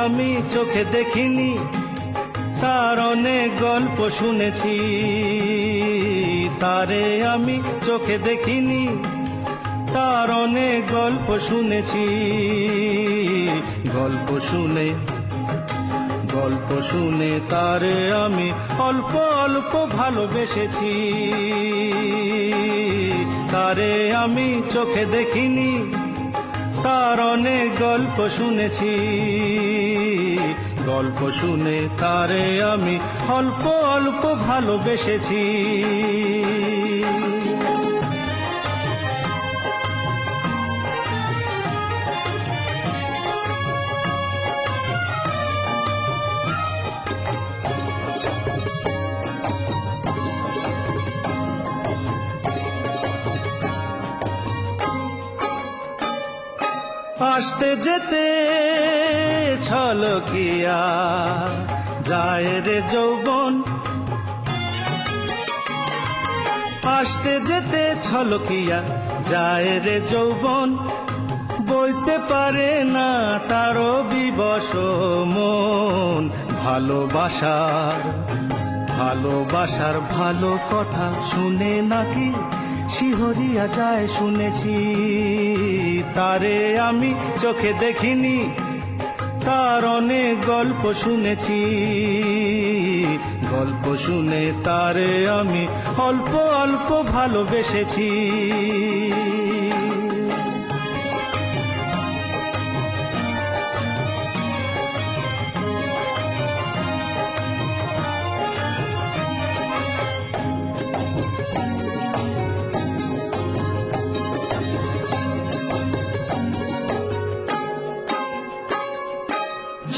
আমি চোখে দেখিনি, তার অনেক গল্প শুনেছি। তারে আমি চোখে দেখিনি, তার অনেক গল্প শুনেছি। গল্প শুনে তারে আমি অল্প অল্প ভালোবেসেছি। তারে আমি চোখে দেখিনি, তার অনেক গল্প শুনেছি। গল্প শুনে তারে আমি অল্প অল্প ভালোবেসেছি। আসতে যেতে ছলকিয়া যায় রে যৌবন, আসতে যেতে ছলকিয়া যায় রে যৌবন। বলতে পারে না তারও বিবশ মন। ভালোবাসার ভালো কথা শুনে নাকি শিহরিয়া যায় শুনেছি। তারে আমি চোখে দেখিনি, তার অনেক গল্প শুনেছি। গল্প শুনে তারে আমি অল্প অল্প ভালোবেসেছি।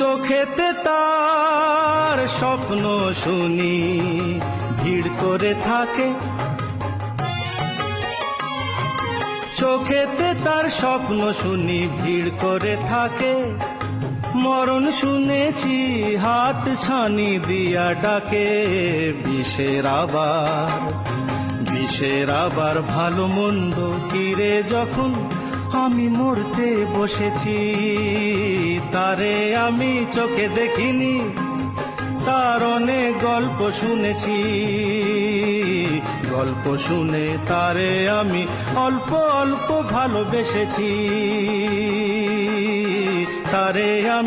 চোখেতে তার স্বপ্ন শুনি ভিড় করে থাকে, চোখেতে তার স্বপ্ন শুনি ভিড় করে থাকে। মরণ শুনেছি হাত ছানি দিয়া ডাকে। বিষের আবার ভালো মন্দ তীরে যখন আমি মরতে বসেছি। তারে আমি চোখে দেখিনি, তার অনেক গল্প শুনেছি। গল্প শুনে তারে আমি অল্প অল্প ভালোবেসেছি। তারে আমি